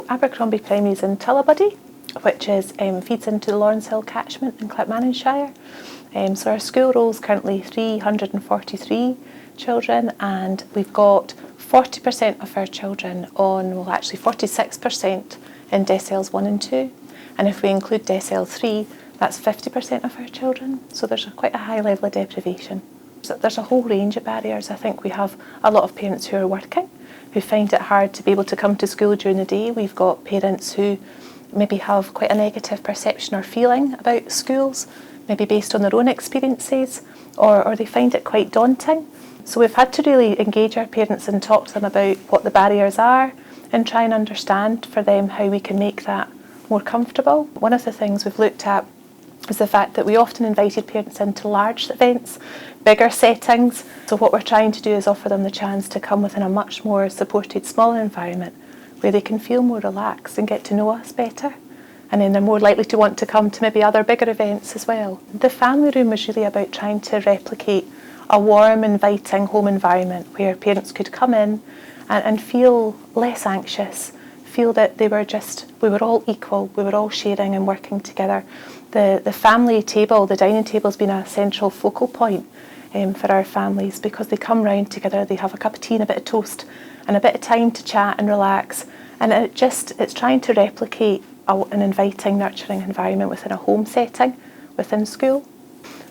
Abercromby Primary is in Tullabuddy, which feeds into the Lawrencehill catchment in Clackmannanshire. So our school rolls currently 343 children, and we've got 40% of our children on, well actually 46% in decils 1 and 2, and if we include decile 3, that's 50% of our children, so there's quite a high level of deprivation. So there's a whole range of barriers. I think we have a lot of parents who are working, who find it hard to be able to come to school during the day. We've got parents who maybe have quite a negative perception or feeling about schools, maybe based on their own experiences, or they find it quite daunting. So we've had to really engage our parents and talk to them about what the barriers are and try and understand for them how we can make that more comfortable. One of the things we've looked at is the fact that we often invited parents into large events, bigger settings. So what we're trying to do is offer them the chance to come within a much more supported, smaller environment where they can feel more relaxed and get to know us better. And then they're more likely to want to come to maybe other bigger events as well. The family room was really about trying to replicate a warm, inviting home environment where parents could come in and feel less anxious, feel that we were all equal, we were all sharing and working together. The family table, the dining table, has been a central focal point for our families, because they come round together, they have a cup of tea and a bit of toast and a bit of time to chat and relax, and it's trying to replicate an inviting, nurturing environment within a home setting, within school.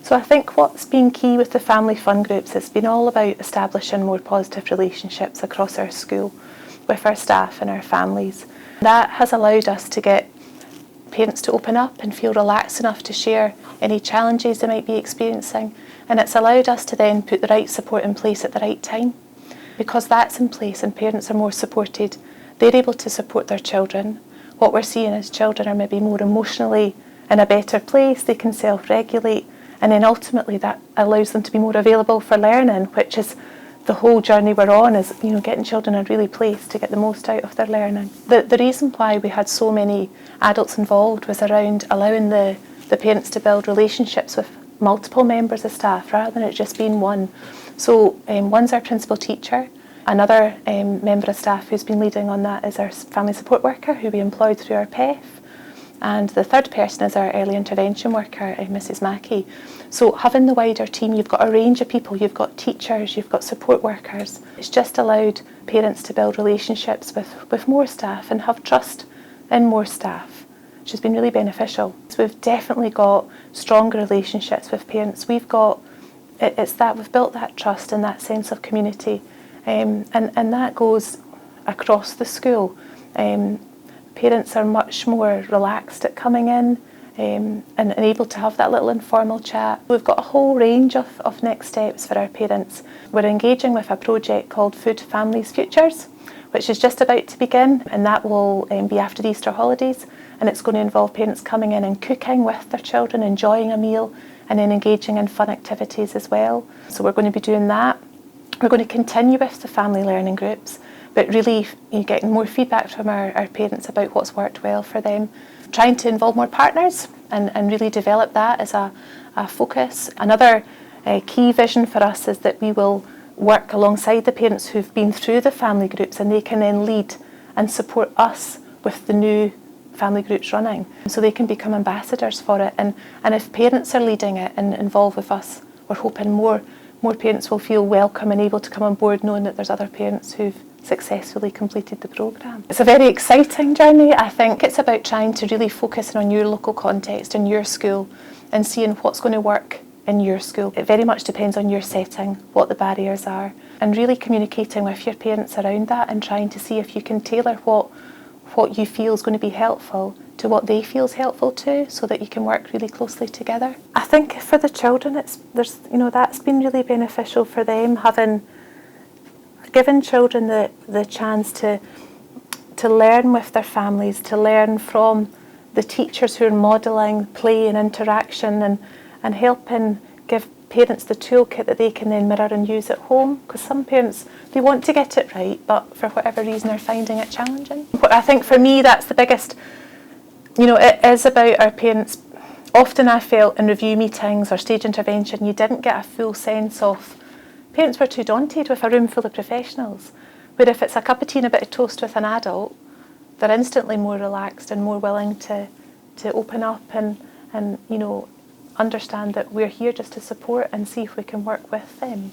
So I think what's been key with the family fun groups, it's been all about establishing more positive relationships across our school with our staff and our families. That has allowed us to get parents to open up and feel relaxed enough to share any challenges they might be experiencing, and it's allowed us to then put the right support in place at the right time. Because that's in place and parents are more supported, they're able to support their children. What we're seeing is children are maybe more emotionally in a better place, they can self-regulate, and then ultimately that allows them to be more available for learning, which is the whole journey we're on, is getting children in a really place to get the most out of their learning. The reason why we had so many adults involved was around allowing the parents to build relationships with multiple members of staff rather than it just being one. So one's our principal teacher, another member of staff who's been leading on that is our family support worker who we employed through our PEF, and the third person is our early intervention worker, Mrs. Mackey. So having the wider team, you've got a range of people, you've got teachers, you've got support workers. It's just allowed parents to build relationships with more staff and have trust in more staff, which has been really beneficial. So we've definitely got stronger relationships with parents. It's that we've built that trust and that sense of community, and that goes across the school. Parents are much more relaxed at coming in and able to have that little informal chat. We've got a whole range of next steps for our parents. We're engaging with a project called Food Families Futures, which is just about to begin, and that will be after the Easter holidays, and it's going to involve parents coming in and cooking with their children, enjoying a meal, and then engaging in fun activities as well. So we're going to be doing that. We're going to continue with the family learning groups, but really getting more feedback from our parents about what's worked well for them. Trying to involve more partners and really develop that as a focus. Another key vision for us is that we will work alongside the parents who've been through the family groups, and they can then lead and support us with the new family groups running, so they can become ambassadors for it. And if parents are leading it and involved with us, we're hoping more parents will feel welcome and able to come on board, knowing that there's other parents who've successfully completed the programme. It's a very exciting journey. I think it's about trying to really focus on your local context in your school and seeing what's going to work in your school. It very much depends on your setting, what the barriers are, and really communicating with your parents around that and trying to see if you can tailor what you feel is going to be helpful to what they feel is helpful too, so that you can work really closely together. I think for the children, that's been really beneficial for them, given children the chance to learn with their families, to learn from the teachers who are modelling play and interaction, and helping give parents the toolkit that they can then mirror and use at home, because some parents, they want to get it right, but for whatever reason are finding it challenging. But I think for me that's the biggest, it is about our parents. Often I felt in review meetings or stage intervention, you didn't get a full sense of, parents were too daunted with a room full of professionals, where if it's a cup of tea and a bit of toast with an adult, they're instantly more relaxed and more willing to open up and understand that we're here just to support and see if we can work with them.